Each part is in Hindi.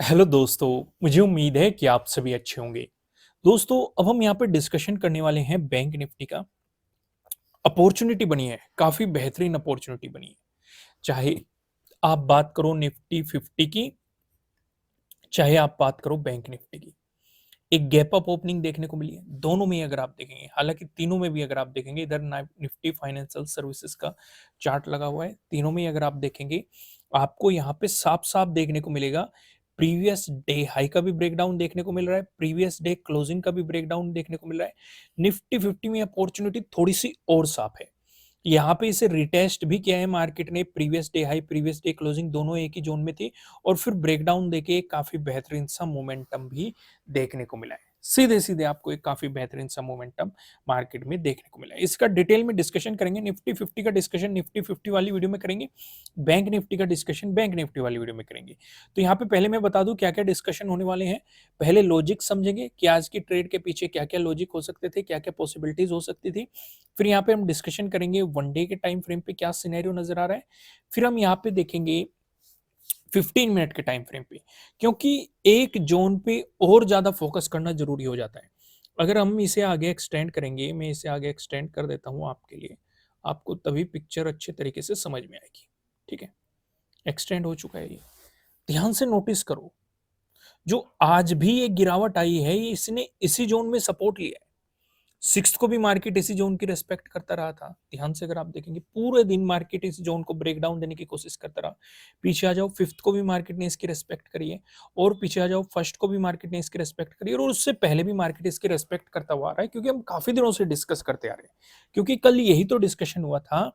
हेलो दोस्तों। मुझे उम्मीद है कि आप सभी अच्छे होंगे। दोस्तों, अब हम यहाँ पे डिस्कशन करने वाले हैं बैंक निफ्टी का। अपॉर्चुनिटी बनी है, काफी बेहतरीन अपॉर्चुनिटी बनी है। चाहे आप बात करो निफ्टी 50 की, चाहे आप बात करो बैंक निफ्टी की, एक गैप अप ओपनिंग देखने को मिली है दोनों में ही। अगर आप देखेंगे, हालांकि तीनों में भी अगर आप देखेंगे, इधर निफ्टी फाइनेंशियल सर्विसेज का चार्ट लगा हुआ है, तीनों में ही अगर आप देखेंगे आपको यहाँ पे साफ साफ देखने को मिलेगा। प्रीवियस डे हाई का भी ब्रेकडाउन देखने को मिल रहा है, प्रीवियस डे क्लोजिंग का भी ब्रेकडाउन देखने को मिल रहा है। निफ्टी 50 में अपॉर्चुनिटी थोड़ी सी और साफ है। यहाँ पे इसे रिटेस्ट भी किया है मार्केट ने, previous day high previous day closing दोनों एक ही जोन में थी, और फिर ब्रेकडाउन देके काफी बेहतरीन सा मोमेंटम भी देखने को मिला है। सीधे सीधे आपको एक काफी बेहतरीन सा मोमेंटम मार्केट में देखने को मिला है। इसका डिटेल में डिस्कशन करेंगे। निफ्टी 50 का डिस्कशन निफ्टी 50 वाली वीडियो में करेंगे, बैंक निफ्टी का डिस्कशन बैंक निफ्टी वाली वीडियो में करेंगे। तो यहाँ पे पहले मैं बता दूं क्या क्या डिस्कशन होने वाले हैं। पहले लॉजिक समझेंगे कि आज की ट्रेड के पीछे क्या क्या लॉजिक हो सकते थे, क्या क्या पॉसिबिलिटीज हो सकती थी। फिर यहाँ पे हम डिस्कशन करेंगे वन डे के टाइम फ्रेम पे क्या सिनेरियो नजर आ रहा है। फिर हम यहाँ पे देखेंगे 15 मिनट के टाइम फ्रेम पे, क्योंकि एक जोन पे और ज्यादा फोकस करना जरूरी हो जाता है। अगर हम इसे आगे एक्सटेंड करेंगे, मैं इसे आगे एक्सटेंड कर देता हूं आपके लिए, आपको तभी पिक्चर अच्छे तरीके से समझ में आएगी। ठीक है, एक्सटेंड हो चुका है ये। ध्यान से नोटिस करो, जो आज भी ये गिरावट आई है, ये इसने इसी जोन में सपोर्ट लिया है। सिक्स्थ को भी मार्केट इसी जोन की रेस्पेक्ट करता रहा था। ध्यान से अगर आप देखेंगे, पूरे दिन मार्केट इस जोन को ब्रेक डाउन देने की कोशिश करता रहा। पीछे आ जाओ, फिफ्थ को भी मार्केट ने इसकी रेस्पेक्ट करी है, और पीछे आ जाओ फर्स्ट को भी मार्केट ने इसकी रेस्पेक्ट करी है, और उससे पहले भी मार्केट इसकी रेस्पेक्ट करता हुआ आ रहा है, क्योंकि हम काफी दिनों से डिस्कस करते आ रहे हैं। क्योंकि कल यही तो डिस्कशन हुआ था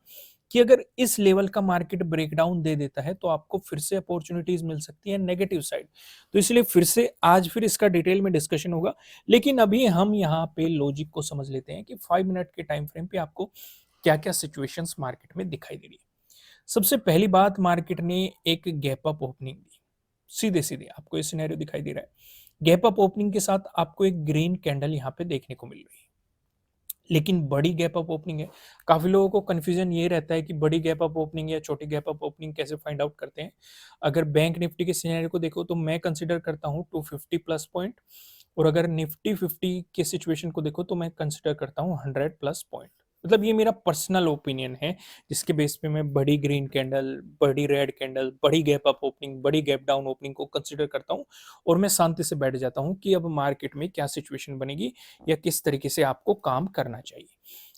कि अगर इस लेवल का मार्केट ब्रेकडाउन दे देता है तो आपको फिर से अपॉर्चुनिटीज मिल सकती है नेगेटिव साइड। तो इसलिए फिर से आज फिर इसका डिटेल में डिस्कशन होगा। लेकिन अभी हम यहाँ पे लॉजिक को समझ लेते हैं कि 5 मिनट के टाइम फ्रेम पे आपको क्या क्या सिचुएशंस मार्केट में दिखाई दे रही है। सबसे पहली बात, मार्केट ने एक गैप अप ओपनिंग दी। सीधे सीधे आपको ये सिनेरियो दिखाई दे रहा है। गैप अप ओपनिंग के साथ आपको एक ग्रीन कैंडल यहाँ पे देखने को मिल रही है, लेकिन बड़ी गैप अप ओपनिंग है। काफी लोगों को कंफ्यूजन ये रहता है कि बड़ी गैप अप ओपनिंग या छोटी गैप अप ओपनिंग कैसे फाइंड आउट करते हैं। अगर बैंक निफ्टी के सिनेरियो को देखो तो मैं कंसिडर करता हूँ 250 प्लस पॉइंट, और अगर निफ्टी 50 के सिचुएशन को देखो तो मैं कंसिडर करता हूँ 100 प्लस पॉइंट। मतलब ये मेरा पर्सनल ओपिनियन है, जिसके बेस पे मैं बड़ी ग्रीन कैंडल, बड़ी रेड कैंडल, बड़ी गैप अप ओपनिंग, बड़ी गैप डाउन ओपनिंग को कंसिडर करता हूँ, और मैं शांति से बैठ जाता हूँ कि अब मार्केट में क्या सिचुएशन बनेगी या किस तरीके से आपको काम करना चाहिए।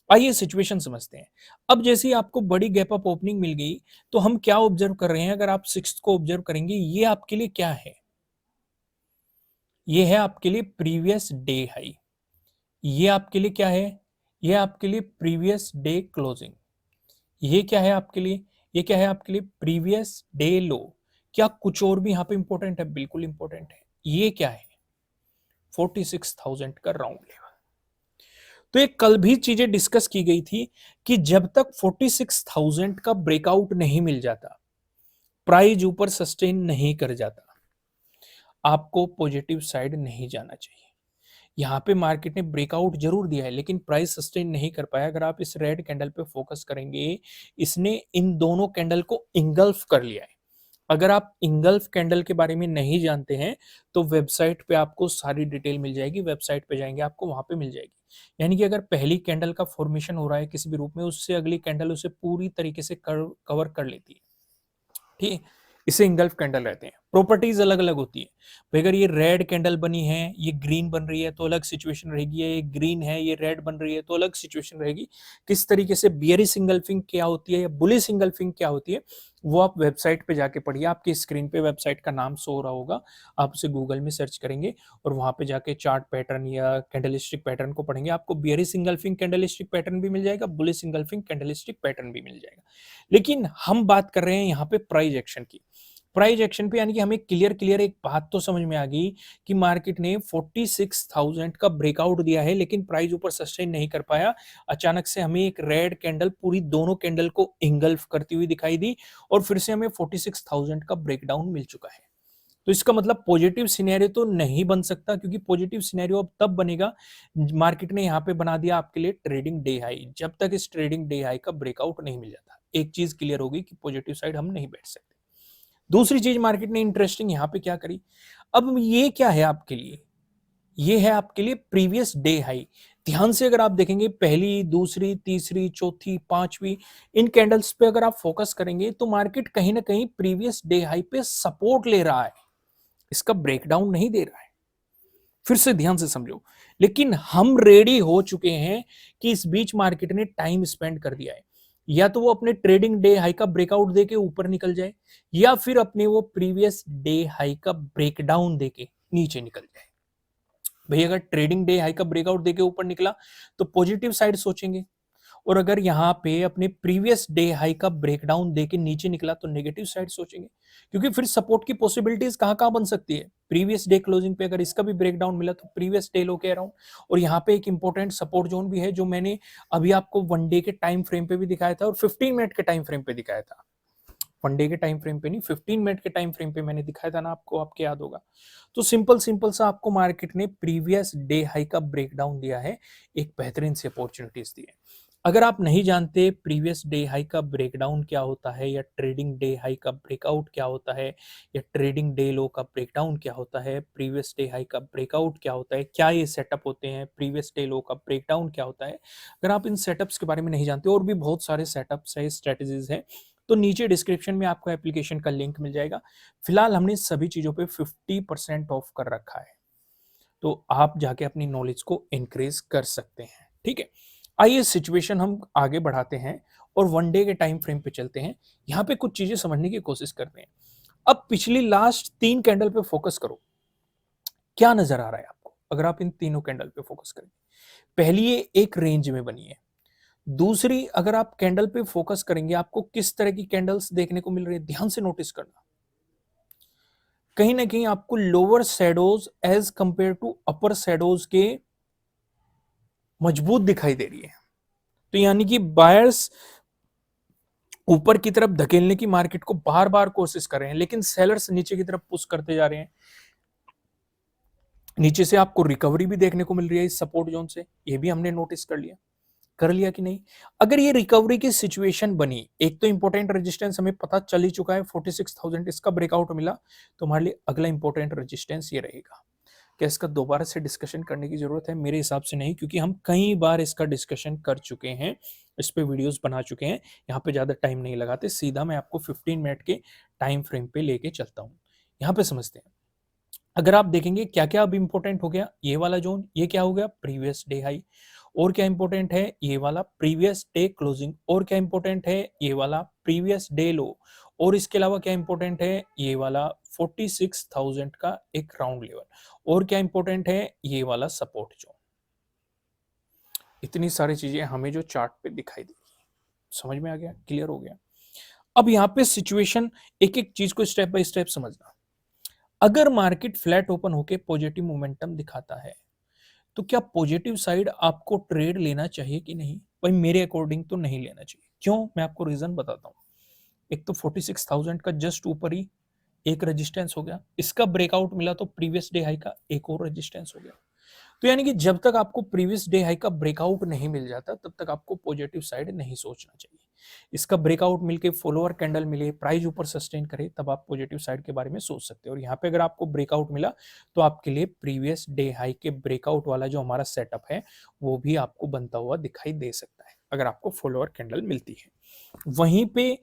आइए सिचुएशन समझते हैं। अब जैसे ही आपको बड़ी गैप अप ओपनिंग मिल गई, तो हम क्या ऑब्जर्व कर रहे हैं? अगर आप सिक्स्थ को ऑब्जर्व करेंगे, ये आपके लिए क्या है? ये है आपके लिए प्रीवियस डे हाई। ये आपके लिए क्या है? ये आपके लिए प्रीवियस डे क्लोजिंग। ये क्या है आपके लिए? ये क्या है आपके लिए? प्रीवियस डे लो। क्या कुछ और भी यहाँ पे इंपॉर्टेंट है? बिल्कुल इंपॉर्टेंट है। ये क्या है? 46,000 का राउंड लेवल। तो ये कल भी चीजें डिस्कस की गई थी कि जब तक 46,000 का ब्रेकआउट नहीं मिल जाता, प्राइस ऊपर सस्टेन नहीं कर जाता, आपको पॉजिटिव साइड नहीं जाना चाहिए। यहाँ पे मार्केट ने ब्रेकआउट जरूर दिया है, लेकिन प्राइस सस्टेन नहीं कर पाया। अगर आप इस रेड कैंडल पे फोकस करेंगे, इसने इन दोनों कैंडल को इंगल्फ कर लिया है। अगर आप इंगल्फ कैंडल के बारे में नहीं जानते हैं तो वेबसाइट पे आपको सारी डिटेल मिल जाएगी। वेबसाइट पे जाएंगे, आपको वहां पे मिल जाएगी। यानी कि अगर पहली कैंडल का फॉर्मेशन हो रहा है किसी भी रूप में, उससे अगली कैंडल उसे पूरी तरीके से कवर कर लेती है। ठीक है, इसे इंगल्फ कैंडल रहते हैं। प्रॉपर्टीज अलग अलग होती है भाई। अगर ये रेड कैंडल बनी है, ये ग्रीन बन रही है तो अलग सिचुएशन रहेगी, ये ग्रीन है ये रेड बन रही है तो अलग सिचुएशन रहेगी। किस तरीके से बियरिश इंगल्फिंग क्या होती है या बुलिश इंगल्फिंग क्या होती है, वो आप वेबसाइट पे जाके पढ़िए। आपकी स्क्रीन पे वेबसाइट का नाम शो हो रहा होगा, आप उसे गूगल में सर्च करेंगे और वहां पे जाके चार्ट पैटर्न या कैंडलिस्टिक पैटर्न को पढ़ेंगे। आपको बियरिश इंगल्फिंग कैंडलिस्टिक पैटर्न भी मिल जाएगा, बुलिश इंगल्फिंग कैंडलिस्टिक पैटर्न भी मिल जाएगा। लेकिन हम बात कर रहे हैं यहाँ पे प्राइस एक्शन की। प्राइस एक्शन पे यानी कि हमें क्लियर एक बात तो समझ में आ गई कि मार्केट ने 46,000 का ब्रेकआउट दिया है, लेकिन प्राइस ऊपर सस्टेन नहीं कर पाया। अचानक से हमें एक रेड कैंडल पूरी दोनों कैंडल को इंगल्फ करती हुई दिखाई दी, और फिर से हमें 46,000 का ब्रेकडाउन मिल चुका है। तो इसका मतलब पॉजिटिव सिनेरियो तो नहीं बन सकता, क्योंकि पॉजिटिव सिनेरियो अब तब बनेगा, मार्केट ने यहाँ पे बना दिया आपके लिए ट्रेडिंग डे हाई। जब तक इस ट्रेडिंग डे हाई का ब्रेकआउट नहीं मिल जाता, एक चीज क्लियर होगी कि पॉजिटिव साइड हम नहीं बैठ सकते। दूसरी चीज मार्केट ने इंटरेस्टिंग यहां पे क्या करी, अब ये क्या है आपके लिए, ये है आपके लिए प्रीवियस डे हाई। ध्यान से अगर आप देखेंगे पहली, दूसरी, तीसरी, चौथी, पांचवी, इन कैंडल्स पे अगर आप फोकस करेंगे तो मार्केट कहीं ना कहीं प्रीवियस डे हाई पे सपोर्ट ले रहा है, इसका ब्रेकडाउन नहीं दे रहा है। फिर से ध्यान से समझो, लेकिन हम रेडी हो चुके हैं कि इस बीच मार्केट ने टाइम स्पेंड कर दिया है, या तो वो अपने ट्रेडिंग डे हाई का ब्रेकआउट देके ऊपर निकल जाए, या फिर अपने वो प्रीवियस डे हाई का ब्रेकडाउन देके नीचे निकल जाए। भाई अगर ट्रेडिंग डे हाई का ब्रेकआउट देके ऊपर निकला तो पॉजिटिव साइड सोचेंगे, और अगर यहाँ पे अपने प्रीवियस डे हाई का ब्रेकडाउन देके नीचे निकला तो नेगेटिव साइड सोचेंगे, क्योंकि फिर सपोर्ट की पॉसिबिलिटीज कहाँ कहाँ बन सकती है। प्रीवियस डे क्लोजिंग पे अगर इसका भी ब्रेकडाउन मिला तो प्रीवियस डे लो कह रहा हूं, और यहाँ पे एक इंपॉर्टेंट सपोर्ट जोन भी है जो मैंने अभी आपको वन डे के टाइम फ्रेम पे भी दिखाया था और 15 मिनट के टाइम फ्रेम पे दिखाया था। वन डे के टाइम फ्रेम पे नहीं, 15 मिनट के टाइम फ्रेम पे मैंने दिखाया था ना आपको, आपके याद होगा। तो सिंपल सिंपल सा आपको मार्केट ने प्रीवियस डे हाई का ब्रेकडाउन दिया है, एक बेहतरीन सी अपॉर्चुनिटीज दी है। अगर आप नहीं जानते प्रीवियस डे हाई का ब्रेकडाउन क्या होता है, या ट्रेडिंग डे हाई का ब्रेकआउट क्या होता है, या ट्रेडिंग डे लो का ब्रेकडाउन क्या होता है, प्रीवियस डे हाई का ब्रेकआउट क्या होता है, क्या ये सेटअप होते हैं, प्रीवियस डे लो का ब्रेकडाउन क्या होता है, अगर आप इन सेटअप्स के बारे में नहीं जानते, और भी बहुत सारे सेटअप्स है, स्ट्रेटेजीज है, तो नीचे डिस्क्रिप्शन में आपको एप्लीकेशन का लिंक मिल जाएगा। फिलहाल हमने सभी चीजों पे 50% ऑफ कर रखा है, तो आप जाके अपनी नॉलेज को इंक्रीज कर सकते हैं। ठीक है, आइए सिचुएशन हम आगे बढ़ाते हैं और वन डे के टाइम फ्रेम पे चलते हैं। यहाँ पे कुछ चीजें समझने की कोशिश करते हैं। अब पिछली लास्ट 3 कैंडल पे फोकस करो, क्या नजर आ रहा है आपको अगर आप इन तीनों कैंडल पे फोकस करें। पहली ये एक रेंज में बनी है, दूसरी अगर आप कैंडल पे फोकस करेंगे आपको किस तरह की कैंडल्स देखने को मिल रही है, ध्यान से नोटिस करना। कहीं ना कहीं आपको lower shadows as compare to upper shadows के मजबूत दिखाई दे रही है। तो यानी कि बायर्स ऊपर की तरफ धकेलने की मार्केट को बार बार कोशिश कर रहे हैं, लेकिन सेलर्स नीचे की तरफ पुश करते जा रहे हैं। नीचे से आपको रिकवरी भी देखने को मिल रही है इस सपोर्ट जोन से, ये भी हमने नोटिस कर लिया कि नहीं। अगर ये रिकवरी की सिचुएशन बनी, एक तो इंपॉर्टेंट रेजिस्टेंस हमें पता चल ही चुका है 46,000, इसका ब्रेकआउट मिला तो हमारे लिए अगला इंपॉर्टेंट रेजिस्टेंस ये रहेगा। क्या इसका दोबारा से डिस्कशन करने की जरूरत है? मेरे हिसाब से नहीं, क्योंकि हम कई बार इसका डिस्कशन कर चुके हैं, इस पे वीडियोस बना चुके हैं। यहाँ पे ज्यादा टाइम नहीं लगाते, सीधा मैं आपको 15 मिनट के टाइम फ्रेम पे लेके चलता हूँ। यहाँ पे समझते हैं, अगर आप देखेंगे क्या क्या अब इंपॉर्टेंट हो गया, ये वाला जोन, ये क्या हो गया, प्रीवियस डे हाई, और क्या इंपॉर्टेंट है, ये वाला प्रीवियस डे क्लोजिंग, और क्या इंपॉर्टेंट है, ये वाला प्रीवियस डे लो, और इसके अलावा क्या इंपॉर्टेंट है, ये वाला 46,000 का एक राउंड लेवल, और क्या इंपॉर्टेंट है, ये वाला सपोर्ट जोन। इतनी सारी चीजें हमें जो चार्ट पे दिखाई दी, समझ में आ गया, क्लियर हो गया। अब यहाँ पे सिचुएशन, एक एक चीज को स्टेप बाय स्टेप समझना। अगर मार्केट फ्लैट ओपन होके पॉजिटिव मोमेंटम दिखाता है तो क्या पॉजिटिव साइड आपको ट्रेड लेना चाहिए कि नहीं? भाई मेरे अकॉर्डिंग तो नहीं लेना चाहिए। क्यों? मैं आपको रीजन बताता हूँ। एक तो 46,000 का जस्ट ऊपर ही एक रेजिस्टेंस हो गया, इसका ब्रेकआउट मिला तो प्रीवियस डे हाई का एक और रेजिस्टेंस हो गया। तो यानी कि जब तक आपको प्रीवियस डे हाई का ब्रेकआउट नहीं मिल जाता तब तक आपको पॉजिटिव साइड नहीं सोचना चाहिए। इसका ब्रेकआउट मिलके फॉलोअर कैंडल मिले, प्राइस ऊपर सस्टेन करे, तब आप पॉजिटिव साइड के बारे में सोच सकते हो। और यहाँ पे अगर आपको ब्रेकआउट मिला तो आपके लिए प्रीवियस डे हाई के ब्रेकआउट वाला जो हमारा सेटअप है वो भी आपको बनता हुआ दिखाई दे सकता है अगर आपको फॉलोअर कैंडल मिलती है। वहीं पे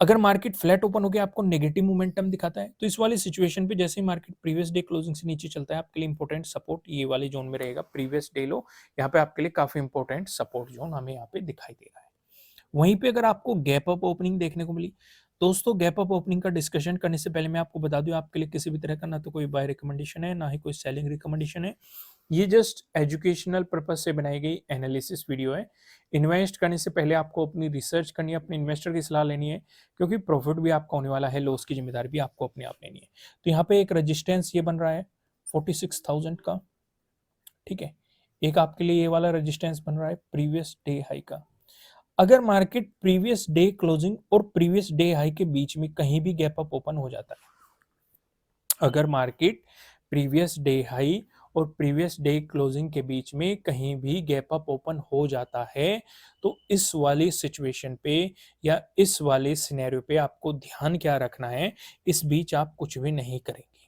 अगर मार्केट फ्लैट ओपन होकर आपको नेगेटिव मोमेंटम दिखाता है तो इस वाली सिचुएशन पे जैसे ही मार्केट प्रीवियस डे क्लोजिंग से नीचे चलता है आपके लिए इंपॉर्टेंट सपोर्ट ये वाले जोन में रहेगा, प्रीवियस डे लो। यहाँ पे आपके लिए काफी इंपॉर्टेंट सपोर्ट जोन हमें यहाँ पे दिखाई दे रहा है। वहीं पे अगर आपको गैप अप ओपनिंग देखने को मिली, दोस्तों गैप अप ओपनिंग का डिस्कशन करने से पहले मैं आपको बता दूं आपके लिए किसी भी तरह का ना तो कोई बाय रिकमेंडेशन है ना ही कोई सेलिंग रिकमेंडेशन है। ये जस्ट एजुकेशनल पर्पज से बनाई गई एनालिसिस वीडियो है। इन्वेस्ट करने से पहले आपको अपनी रिसर्च करनी है, अपने इन्वेस्टर की सलाह लेनी है, क्योंकि प्रॉफिट भी आपका होने वाला है, लॉस की जिम्मेदारी भी आपको अपने आप लेनी है। तो यहाँ पे एक रजिस्टेंस ये बन रहा है 46,000 का, ठीक है। एक आपके लिए ये वाला रजिस्टेंस बन रहा है प्रीवियस डे हाई का। अगर मार्केट प्रीवियस डे क्लोजिंग और प्रीवियस डे हाई के बीच में कहीं भी गैप अप ओपन हो जाता है, अगर मार्केट प्रीवियस डे हाई और प्रीवियस डे क्लोजिंग के बीच में कहीं भी गैप अप ओपन हो जाता है तो इस वाली सिचुएशन पे या इस वाले सिनेरियो पे आपको ध्यान क्या रखना है, इस बीच आप कुछ भी नहीं करेंगे।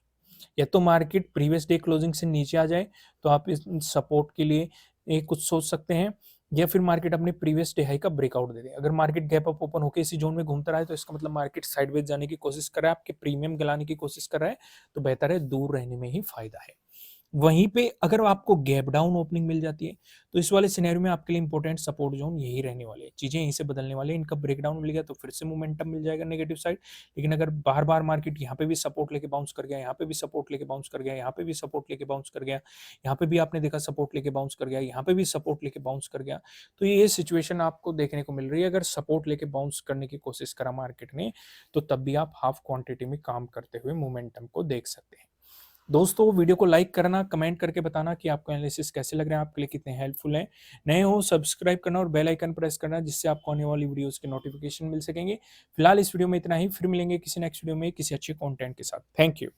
या तो मार्केट प्रीवियस डे क्लोजिंग से नीचे आ जाए तो आप इस सपोर्ट के लिए कुछ सोच सकते हैं, या फिर मार्केट अपने प्रीवियस डे हाई का ब्रेकआउट दे दे। अगर मार्केट गैप अप ओपन होकर इसी जोन में घूमता रहा है तो इसका मतलब मार्केट साइडवेज जाने की कोशिश कर रहा है, आपके प्रीमियम गलाने की कोशिश कर रहा है, तो बेहतर है दूर रहने में ही फायदा है। वहीं पे अगर आपको गैप डाउन ओपनिंग मिल जाती है तो इस वाले सिनेरियो में आपके लिए इंपॉर्टेंट सपोर्ट जोन यही रहने वाले हैं, चीजें यहीं से बदलने वाली हैं। इनका ब्रेकडाउन मिल गया तो फिर से मोमेंटम मिल जाएगा नेगेटिव साइड। लेकिन अगर बार बार मार्केट यहाँ पे भी सपोर्ट लेके बाउंस कर गया, यहाँ पे भी सपोर्ट लेके बाउंस कर गया, यहाँ पे भी सपोर्ट लेके बाउंस कर गया, यहाँ पे भी आपने देखा सपोर्ट लेके बाउंस कर गया, यहाँ पे भी सपोर्ट लेके बाउंस कर गया, तो ये सिचुएशन आपको देखने को मिल रही है। अगर सपोर्ट लेके बाउंस करने की कोशिश करा मार्केट ने तो तब भी आप हाफ क्वांटिटी में काम करते हुए मोमेंटम को देख सकते हैं। दोस्तों वीडियो को लाइक करना, कमेंट करके बताना कि आपको एनालिसिस कैसे लग रहे हैं, आपके लिए कितने हेल्पफुल हैं। नए हो सब्सक्राइब करना और बेल आइकन प्रेस करना जिससे आपको आने वाली वीडियोस के नोटिफिकेशन मिल सकेंगे। फिलहाल इस वीडियो में इतना ही, फिर मिलेंगे किसी नेक्स्ट वीडियो में किसी अच्छे कंटेंट के साथ। Thank you.